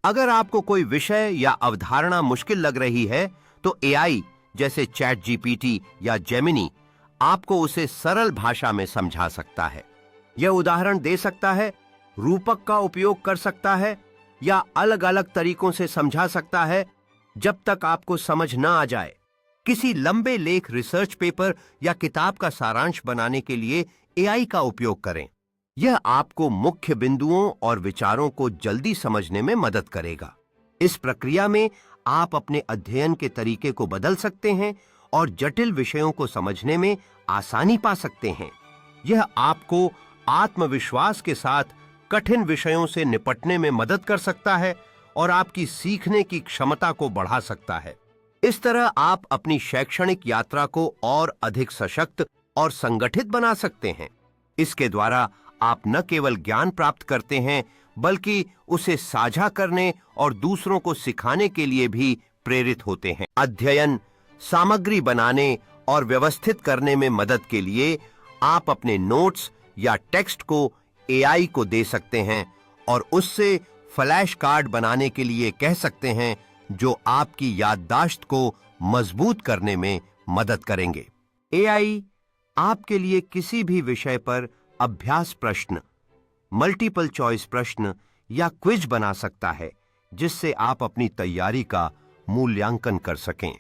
अगर आपको कोई विषय या अवधारणा मुश्किल लग रही है तो एआई जैसे चैट जीपीटी या जेमिनी आपको उसे सरल भाषा में समझा सकता है। यह उदाहरण दे सकता है, रूपक का उपयोग कर सकता है या अलग अलग तरीकों से समझा सकता है जब तक आपको समझ न आ जाए। किसी लंबे लेख, रिसर्च पेपर या किताब का सारांश बनाने के लिए एआई का उपयोग करें। यह आपको मुख्य बिंदुओं और विचारों को जल्दी समझने में मदद करेगा। इस प्रक्रिया में आप अपने अध्ययन के तरीके को बदल सकते हैं और जटिल विषयों को समझने में आसानी पा सकते हैं। यह आपको आत्मविश्वास के साथ कठिन विषयों से निपटने में मदद कर सकता है और आपकी सीखने की क्षमता को बढ़ा सकता है। इस तरह आप अपनी शैक्षणिक यात्रा को और अधिक सशक्त और संगठित बना सकते हैं। इसके द्वारा आप न केवल ज्ञान प्राप्त करते हैं बल्कि उसे साझा करने और दूसरों को सिखाने के लिए भी प्रेरित होते हैं। अध्ययन सामग्री बनाने और व्यवस्थित करने में मदद के लिए आप अपने नोट्स या टेक्स्ट को एआई को दे सकते हैं और उससे फ्लैश कार्ड बनाने के लिए कह सकते हैं जो आपकी याददाश्त को मजबूत करने में मदद करेंगे। एआई आपके लिए किसी भी विषय पर अभ्यास प्रश्न, मल्टीपल चॉइस प्रश्न या क्विज बना सकता है जिससे आप अपनी तैयारी का मूल्यांकन कर सकें।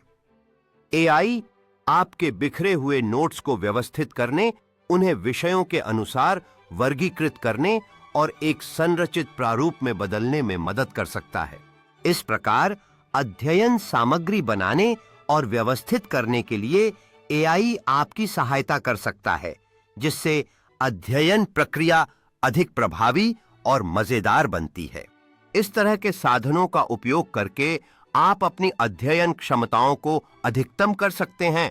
एआई आपके बिखरे हुए नोट्स को व्यवस्थित करने, उन्हें विषयों के अनुसार वर्गीकृत करने और एक संरचित प्रारूप में बदलने में मदद कर सकता है। इस प्रकार अध्ययन सामग्री बनाने और व्यवस्थित करने के लिए एआई आपकी सहायता कर सकता है, जिससे अध्ययन प्रक्रिया अधिक प्रभावी और मजेदार बनती है। इस तरह के साधनों का उपयोग करके आप अपनी अध्ययन क्षमताओं को अधिकतम कर सकते हैं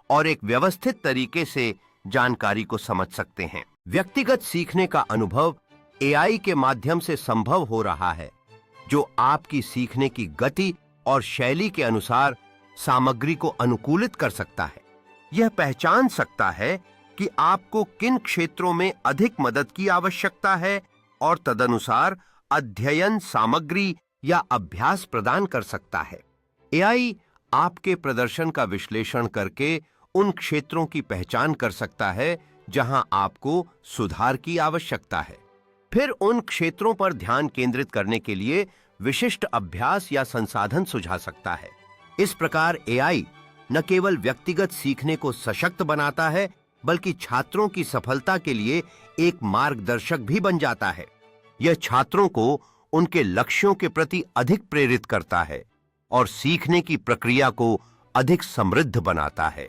और एक व्यवस्थित तरीके से जानकारी को समझ सकते हैं। व्यक्तिगत सीखने का अनुभव एआई के माध्यम से संभव हो रहा है, जो आपकी सीखने की गति और शैली के अनुसार सामग्री को अनुकूलित कर सकता है। यह पहचान सकता है कि आपको किन क्षेत्रों में अधिक मदद की आवश्यकता है और तदनुसार अध्ययन सामग्री या अभ्यास प्रदान कर सकता है। एआई आपके प्रदर्शन का विश्लेषण करके उन क्षेत्रों की पहचान कर सकता है जहां आपको सुधार की आवश्यकता है। फिर उन क्षेत्रों पर ध्यान केंद्रित करने के लिए विशिष्ट अभ्यास या संसाधन सुझा सकता है। इस प्रकार एआई न केवल व्यक्तिगत सीखने को सशक्त बनाता है बल्कि छात्रों की सफलता के लिए एक मार्गदर्शक भी बन जाता है। यह छात्रों को उनके लक्ष्यों के प्रति अधिक प्रेरित करता है और सीखने की प्रक्रिया को अधिक समृद्ध बनाता है।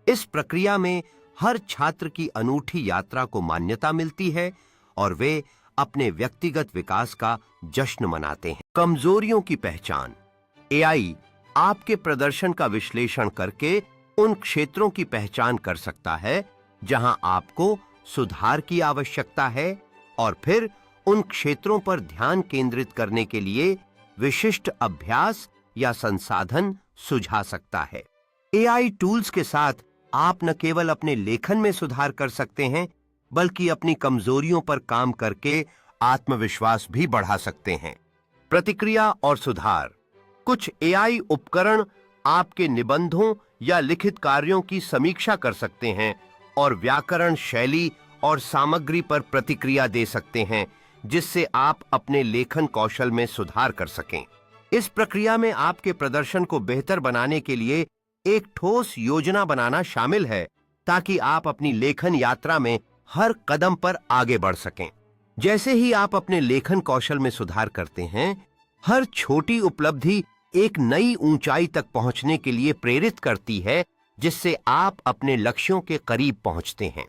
इस प्रक्रिया में हर छात्र की अनूठी यात्रा को मान्यता मिलती है और वे अपने व्यक्तिगत विकास का जश्न मनाते हैं। कमजोरियों की पहचान। एआई आपके प्रदर्शन का विश्लेषण करके उन क्षेत्रों की पहचान कर सकता है जहां आपको सुधार की आवश्यकता है और फिर उन क्षेत्रों पर ध्यान केंद्रित करने के लिए विशिष्ट अभ्यास या संसाधन सुझा सकता है। एआई टूल्स के साथ आप न केवल अपने लेखन में सुधार कर सकते हैं बल्कि अपनी कमजोरियों पर काम करके आत्मविश्वास भी बढ़ा सकते हैं। प्रतिक्रिया और सुधार। कुछ एआई उपकरण आपके निबंधों या लिखित कार्यों की समीक्षा कर सकते हैं और व्याकरण, शैली और सामग्री पर प्रतिक्रिया दे सकते हैं जिससे आप अपने लेखन कौशल में सुधार कर सकें। इस प्रक्रिया में आपके प्रदर्शन को बेहतर बनाने के लिए एक ठोस योजना बनाना शामिल है ताकि आप अपनी लेखन यात्रा में हर कदम पर आगे बढ़ सकें। जैसे ही आप अपने लेखन कौशल में सुधार करते हैं, हर छोटी उपलब्धि एक नई ऊंचाई तक पहुंचने के लिए प्रेरित करती है जिससे आप अपने लक्ष्यों के करीब पहुंचते हैं।